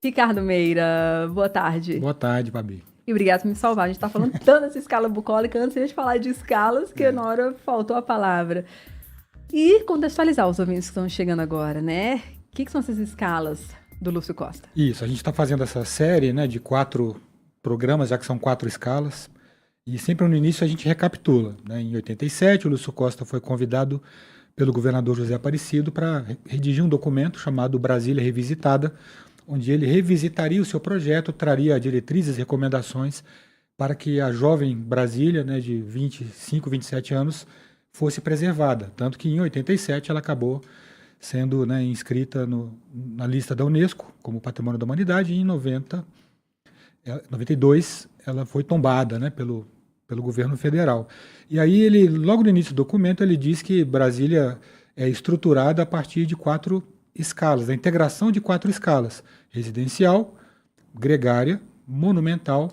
Ricardo Meira, boa tarde. Boa tarde, Babi. E obrigado por me salvar. A gente tá falando tanto dessa escala bucólica antes de falar de escalas, que na hora faltou a palavra. E contextualizar os ouvintes que estão chegando agora, né? O que são essas escalas do Lúcio Costa? Isso, a gente está fazendo essa série, né, de 4 programas, já que são 4 escalas, e sempre no início a gente recapitula, né? Em 87, o Lúcio Costa foi convidado pelo governador José Aparecido para redigir um documento chamado Brasília Revisitada, onde ele revisitaria o seu projeto, traria diretrizes e recomendações para que a jovem Brasília, né, de 25, 27 anos, fosse preservada. Tanto que em 87 ela acabou sendo, né, inscrita na lista da Unesco como Patrimônio da Humanidade, e em 92 ela foi tombada, né, pelo governo federal. E aí ele, logo no início do documento, ele diz que Brasília é estruturada a partir de 4 escalas, a integração de 4 escalas: residencial, gregária, monumental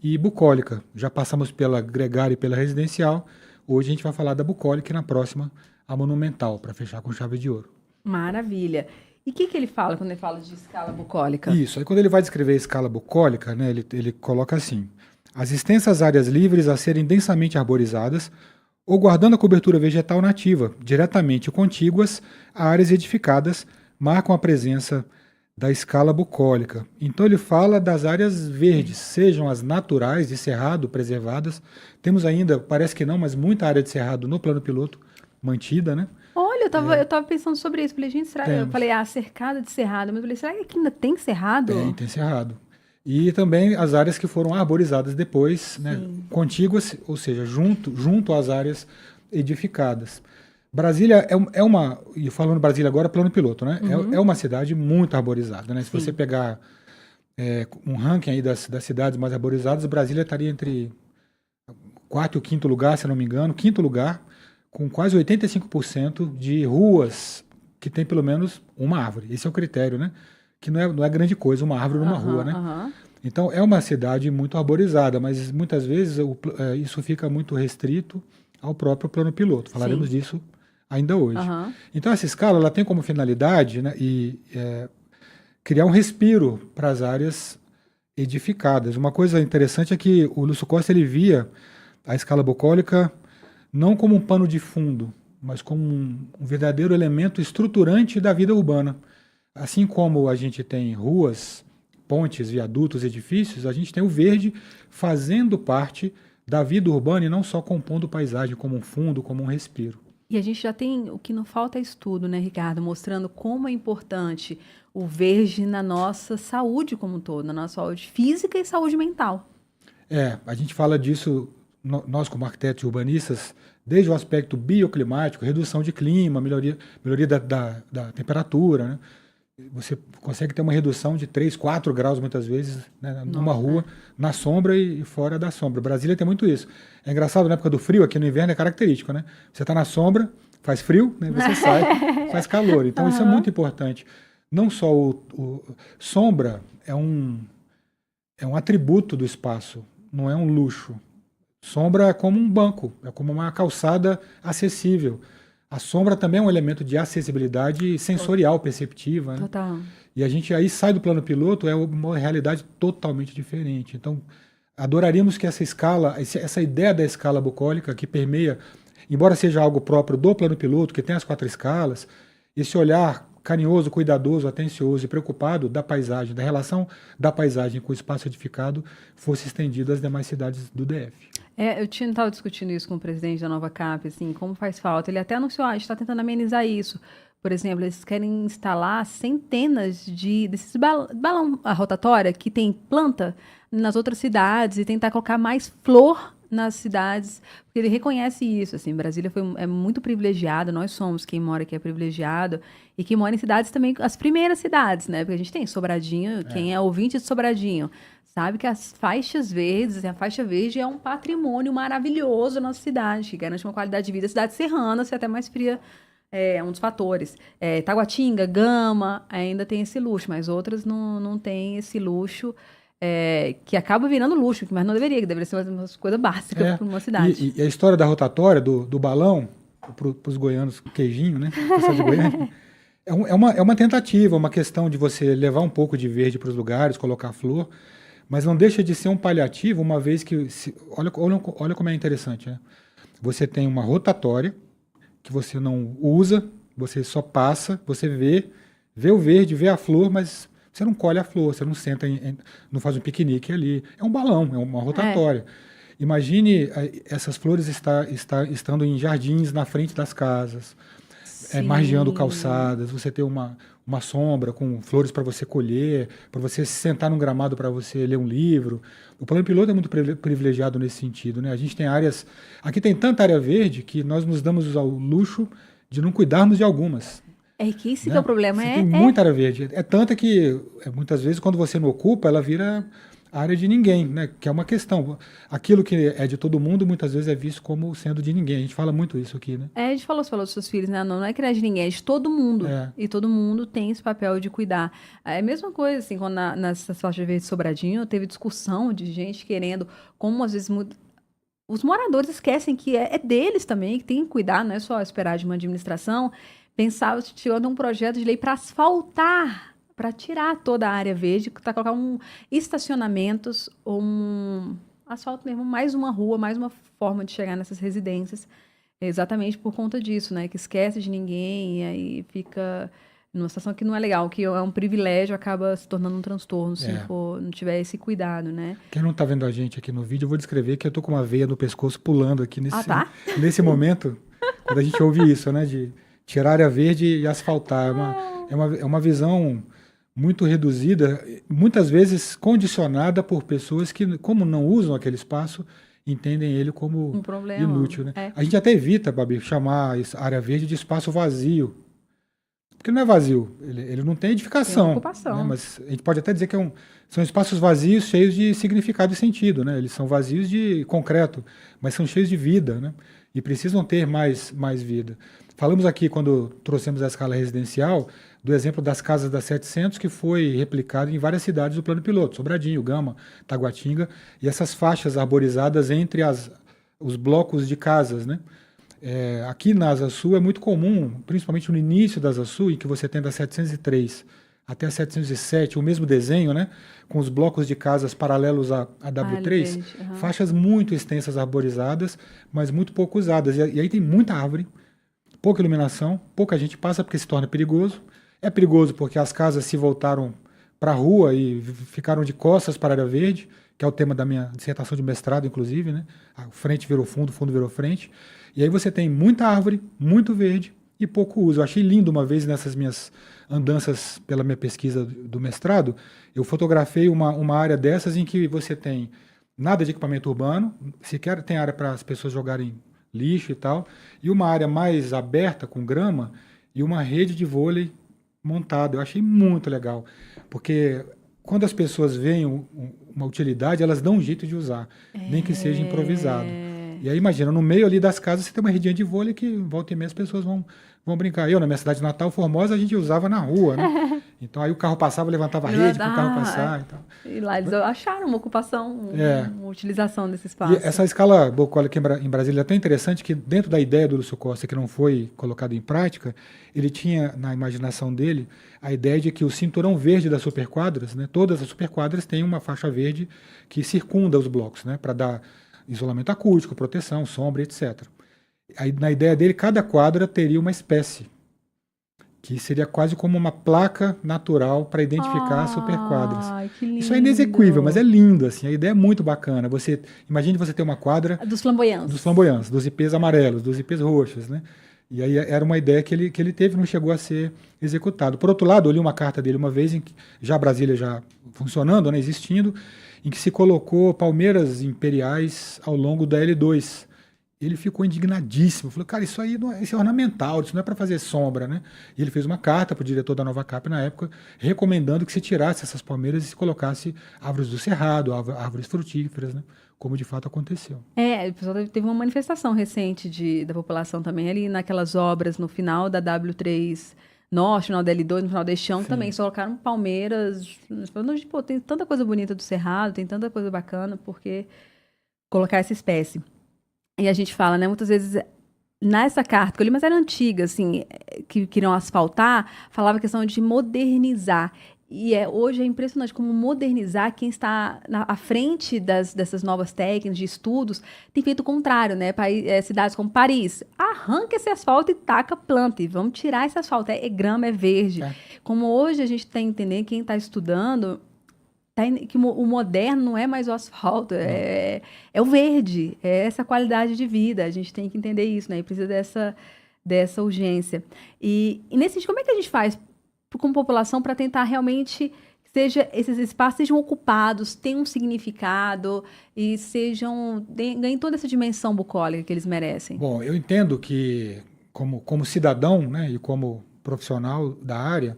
e bucólica. Já passamos pela gregária e pela residencial, hoje a gente vai falar da bucólica e na próxima a monumental, para fechar com chave de ouro. Maravilha. E o que ele fala quando ele fala de escala bucólica? Isso, aí quando ele vai descrever a escala bucólica, né, ele coloca assim: as extensas áreas livres a serem densamente arborizadas ou guardando a cobertura vegetal nativa, diretamente contíguas a áreas edificadas, marcam a presença da escala bucólica. Então ele fala das áreas verdes, sejam as naturais de cerrado preservadas. Temos ainda, parece que não, mas muita área de cerrado no plano piloto mantida, né? Olha, eu tava pensando sobre isso. Falei, gente, eu Temos. falei, cercado de cerrado. Mas eu falei, será que aqui ainda tem cerrado? Tem cerrado. E também as áreas que foram arborizadas depois, né, Sim. contíguas, ou seja, junto às áreas edificadas. Brasília é uma, e falando Brasília agora, plano piloto, né? É uma cidade muito arborizada, né? Se você Sim. pegar um ranking aí das cidades mais arborizadas, Brasília estaria entre quarto e o quinto lugar, se não me engano, quinto lugar, com quase 85% de ruas que tem pelo menos uma árvore. Esse é o critério, né? Que não é grande coisa, uma árvore numa rua, Aham, né? aham. Então é uma cidade muito arborizada, mas muitas vezes isso fica muito restrito ao próprio plano piloto. Falaremos Sim. disso ainda hoje. Aham. Então essa escala ela tem como finalidade, né, criar um respiro para as áreas edificadas. Uma coisa interessante é que o Lúcio Costa ele via a escala bucólica não como um pano de fundo, mas como um verdadeiro elemento estruturante da vida urbana. Assim como a gente tem ruas, pontes, viadutos, edifícios, a gente tem o verde fazendo parte da vida urbana e não só compondo paisagem como um fundo, como um respiro. E a gente já tem, o que não falta é estudo, né, Ricardo? Mostrando como é importante o verde na nossa saúde como um todo, na nossa saúde física e saúde mental. A gente fala disso, nós como arquitetos e urbanistas, desde o aspecto bioclimático, redução de clima, melhoria da temperatura, né? Você consegue ter uma redução de 3, 4 graus muitas vezes, né, numa Nossa, rua, na sombra e fora da sombra. Brasília tem muito isso. É engraçado, na época do frio, aqui no inverno é característico, né? Você está na sombra, faz frio, né, você sai, faz calor. Então isso é Aham. muito importante. Não só sombra é um atributo do espaço, não é um luxo. Sombra é como um banco, é como uma calçada acessível. A sombra também é um elemento de acessibilidade sensorial, perceptiva, né? Total. E a gente aí sai do plano piloto, é uma realidade totalmente diferente. Então, adoraríamos que essa escala, essa ideia da escala bucólica que permeia, embora seja algo próprio do plano piloto, que tem as 4 escalas, esse olhar carinhoso, cuidadoso, atencioso e preocupado da paisagem, da relação da paisagem com o espaço edificado, fosse estendido às demais cidades do DF. Eu tinha estava discutindo isso com o presidente da Nova Cap, assim, como faz falta. Ele até anunciou, a gente está tentando amenizar isso. Por exemplo, eles querem instalar centenas desses balão a rotatória que tem planta nas outras cidades e tentar colocar mais flor nas cidades, porque ele reconhece isso, assim, Brasília é muito privilegiada, nós somos quem mora aqui é privilegiado, e quem mora em cidades também, as primeiras cidades, né, porque a gente tem Sobradinho, quem é ouvinte de Sobradinho, sabe que as faixas verdes, assim, a faixa verde é um patrimônio maravilhoso na nossa cidade, que garante uma qualidade de vida. A cidade serrana, se é até mais fria, é um dos fatores. Taguatinga, Gama, ainda tem esse luxo, mas outras não têm esse luxo, que acaba virando luxo, mas não deveria, que deveria ser uma coisa básica É, para uma cidade. e a história da rotatória, do balão, para os goianos, queijinho, né? O pessoal de Goiânia, É uma tentativa, uma questão de você levar um pouco de verde para os lugares, colocar flor, mas não deixa de ser um paliativo, uma vez que. Olha como é interessante, né? Você tem uma rotatória que você não usa, você só passa, você vê o verde, vê a flor, mas você não colhe a flor, você não senta, não faz um piquenique ali. É um balão, é uma É, rotatória. Imagine essas flores estando em jardins na frente das casas, margeando sim. calçadas, você ter uma sombra com flores para você colher, para você se sentar num gramado para você ler um livro. O plano piloto é muito privilegiado nesse sentido, né? A gente tem áreas, aqui tem tanta área verde que nós nos damos ao luxo de não cuidarmos de algumas, É que esse que é o né? problema. Você tem É. muita área verde. É tanta que, muitas vezes, quando você não ocupa, ela vira área de ninguém, né? Que é uma questão. Aquilo que é de todo mundo, muitas vezes é visto como sendo de ninguém. A gente fala muito isso aqui, né? É, a gente falou, você falou dos seus filhos, né? Não, não é criar de ninguém, é de todo mundo. É, E todo mundo tem esse papel de cuidar. É a mesma coisa, assim, quando nessas faixas verdes de Sobradinho, teve discussão de gente querendo, como às vezes os moradores esquecem que é deles também, que tem que cuidar, não é só esperar de uma administração. Pensava, tirando um projeto de lei para asfaltar, para tirar toda a área verde, para colocar estacionamentos, um asfalto mesmo, mais uma rua, mais uma forma de chegar nessas residências. Exatamente por conta disso, né? Que esquece de ninguém e aí fica numa situação que não é legal, que é um privilégio, acaba se tornando um transtorno se não é. for, não tiver esse cuidado, né? Quem não está vendo a gente aqui no vídeo, eu vou descrever que eu tô com uma veia no pescoço pulando aqui Ah, tá? nesse momento, quando a gente ouve isso, né? De tirar área verde e asfaltar. É uma visão muito reduzida, muitas vezes condicionada por pessoas que, como não usam aquele espaço, entendem ele como Um problema. inútil, né? É, A gente até evita, Babi, chamar essa área verde de espaço vazio, porque não é vazio, ele não tem tem uma edificação, né? ocupação. Mas a gente pode até dizer que são espaços vazios cheios de significado e sentido, né? Eles são vazios de concreto, mas são cheios de vida, né? E precisam ter mais vida. Falamos aqui, quando trouxemos a escala residencial, do exemplo das casas da 700, que foi replicado em várias cidades do plano piloto, Sobradinho, Gama, Taguatinga, e essas faixas arborizadas entre os blocos de casas, né? Aqui na Asa Sul é muito comum, principalmente no início da Asa Sul, em que você tem da 703 até a 707, o mesmo desenho, né? Com os blocos de casas paralelos à Ah, ele W3, verde. Aham. faixas muito extensas arborizadas, mas muito pouco usadas. E aí tem muita árvore, pouca iluminação, pouca gente passa porque se torna perigoso. É perigoso porque as casas se voltaram para a rua e ficaram de costas para a área verde, que é o tema da minha dissertação de mestrado, inclusive, né? A frente virou fundo, fundo virou frente. E aí você tem muita árvore, muito verde e pouco uso. Eu achei lindo uma vez nessas minhas andanças pela minha pesquisa do mestrado, eu fotografei uma área dessas em que você tem nada de equipamento urbano, sequer tem área para as pessoas jogarem lixo e tal, e uma área mais aberta com grama e uma rede de vôlei montada. Eu achei muito legal, porque quando as pessoas veem uma utilidade, elas dão um jeito de usar, nem que seja improvisado. É... E aí imagina, no meio ali das casas você tem uma redinha de vôlei que volta e meia as pessoas vão brincar. Eu, na minha cidade natal, Formosa, a gente usava na rua, né? Então aí o carro passava, levantava a rede para o carro passar e tal. E lá eles acharam uma ocupação, É, uma utilização desse e espaço. essa escala Bocola aqui em Brasília é tão interessante que dentro da ideia do Lúcio Costa, que não foi colocada em prática, ele tinha na imaginação dele a ideia de que o cinturão verde das superquadras, né, todas as superquadras têm uma faixa verde que circunda os blocos, né, para dar isolamento acústico, proteção, sombra, etc. Aí, na ideia dele, cada quadra teria uma espécie, que seria quase como uma placa natural para identificar as superquadras. Ai, que Isso é inexequível, mas lindo. é lindo, assim, a ideia é muito bacana. Imagine você ter uma quadra Dos dos flamboyantes. flamboyantes, dos ipês amarelos, dos ipês roxos, né? E aí era uma ideia que ele teve, não chegou a ser executado. Por outro lado, eu li uma carta dele uma vez, em que, já Brasília já funcionando, né, existindo, em que se colocou palmeiras imperiais ao longo da L2. Ele ficou indignadíssimo, falou, cara, isso aí isso é ornamental, isso não é para fazer sombra, né? E ele fez uma carta para o diretor da Nova Cap na época, recomendando que se tirasse essas palmeiras e se colocasse árvores do cerrado, árvores frutíferas, né? Como de fato aconteceu. É, o pessoal teve uma manifestação recente da população também, ali naquelas obras no final da W3 Norte, no final da L2, no final da Chão, também Sim. só colocaram palmeiras. Falando, pô, tem tanta coisa bonita do Cerrado, tem tanta coisa bacana, porque colocar essa espécie. E a gente fala, né, muitas vezes nessa carta que eu li, mas era antiga, assim, que queriam asfaltar, falava a questão de modernizar. Hoje é impressionante como modernizar quem está à frente dessas novas técnicas de estudos tem feito o contrário, né? Cidades como Paris, arranca esse asfalto e taca planta, e vamos tirar esse asfalto, é grama, é verde. É. Como hoje a gente está entendendo, quem está estudando, que o moderno não é mais o asfalto, é o verde, é essa qualidade de vida, a gente tem que entender isso, né? E precisa dessa urgência. E nesse sentido, como é que a gente faz como população para tentar realmente que esses espaços sejam ocupados, tenham um significado e ganhem toda essa dimensão bucólica que eles merecem? Bom, eu entendo que, como cidadão, né, e como profissional da área,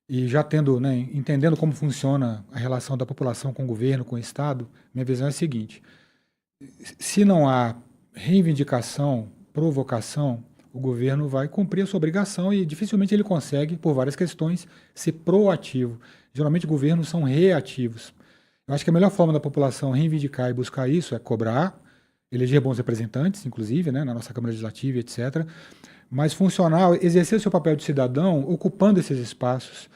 e já tendo, né, entendendo como funciona a relação da população com o governo, com o Estado, minha visão é a seguinte: se não há reivindicação, provocação, o governo vai cumprir a sua obrigação e dificilmente ele consegue, por várias questões, ser proativo. Geralmente governos são reativos. Eu acho que a melhor forma da população reivindicar e buscar isso é cobrar, eleger bons representantes, inclusive, né, na nossa Câmara Legislativa, etc. Mas funcional, exercer o seu papel de cidadão, ocupando esses espaços,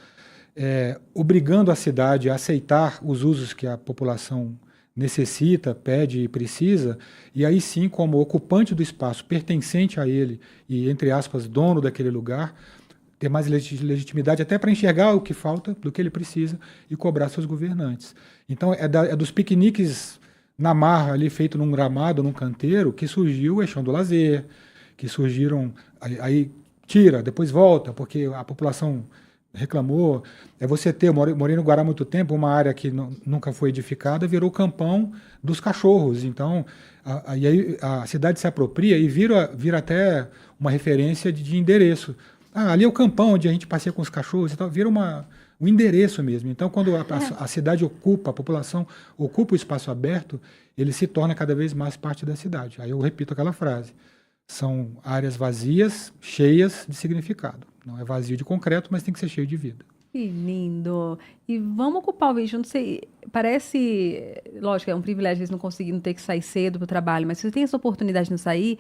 obrigando a cidade a aceitar os usos que a população necessita, pede e precisa, e aí sim, como ocupante do espaço pertencente a ele e, entre aspas, dono daquele lugar, ter mais legitimidade até para enxergar o que falta, do que ele precisa e cobrar seus governantes. Então, é dos piqueniques na marra ali, feito num gramado, num canteiro, que surgiu o Eixão do Lazer, que surgiram, aí tira, depois volta, porque a população reclamou. Eu morei no Guará há muito tempo, uma área que nunca foi edificada, virou campão dos cachorros. Então, aí a cidade se apropria e vira até uma referência de endereço. Ali é o campão onde a gente passeia com os cachorros e tal, vira um endereço mesmo. Então, quando a cidade ocupa, a população ocupa o espaço aberto, ele se torna cada vez mais parte da cidade. Aí eu repito aquela frase: são áreas vazias, cheias de significado. Não é vazio de concreto, mas tem que ser cheio de vida. Que lindo! E vamos ocupar o vídeo, não sei, parece, lógico, é um privilégio às vezes não conseguir, não ter que sair cedo para o trabalho, mas se você tem essa oportunidade de não sair,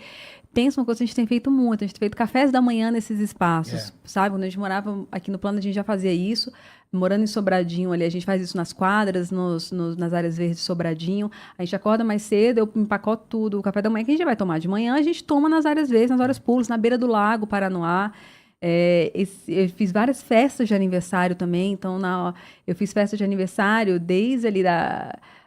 pensa uma coisa que a gente tem feito muito, a gente tem feito cafés da manhã nesses espaços, sabe? Quando a gente morava aqui no Plano, a gente já fazia isso, morando em Sobradinho ali, a gente faz isso nas quadras, nas áreas verdes de Sobradinho, a gente acorda mais cedo, eu empacoto tudo, o café da manhã que a gente já vai tomar de manhã, a gente toma nas áreas verdes, nas horas públicas, na beira do lago, Paranoá. Eu fiz várias festas de aniversário também, então eu fiz festa de aniversário desde ali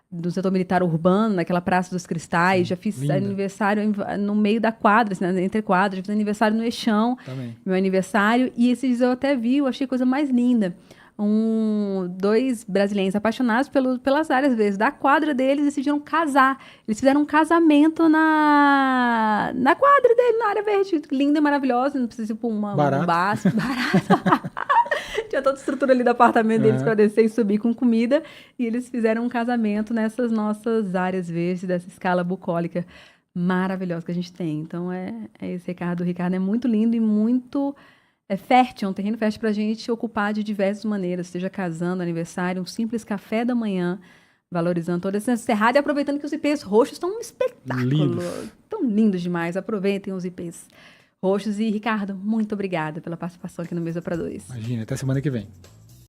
do setor militar urbano, naquela Praça dos Cristais, já fiz aniversário no meio da quadra, assim, entre quadras, já fiz aniversário no Eixão, também. Meu aniversário, e esses dias eu até vi, eu achei a coisa mais linda. Dois brasileiros apaixonados pelas áreas verdes da quadra deles decidiram casar. Eles fizeram um casamento na quadra dele, na área verde. Linda e maravilhosa, não precisa ir para um barato. Tinha toda a estrutura ali do apartamento deles para descer e subir com comida. E eles fizeram um casamento nessas nossas áreas verdes, dessa escala bucólica maravilhosa que a gente tem. Então, esse Ricardo. O Ricardo é muito lindo e muito... fértil, é um terreno fértil para a gente ocupar de diversas maneiras, seja casando, aniversário, um simples café da manhã, valorizando toda essa cerrada e aproveitando que os ipês roxos estão um espetáculo. Estão lindos demais, aproveitem os ipês roxos. E, Ricardo, muito obrigada pela participação aqui no Mesa para Dois. Imagina, até semana que vem.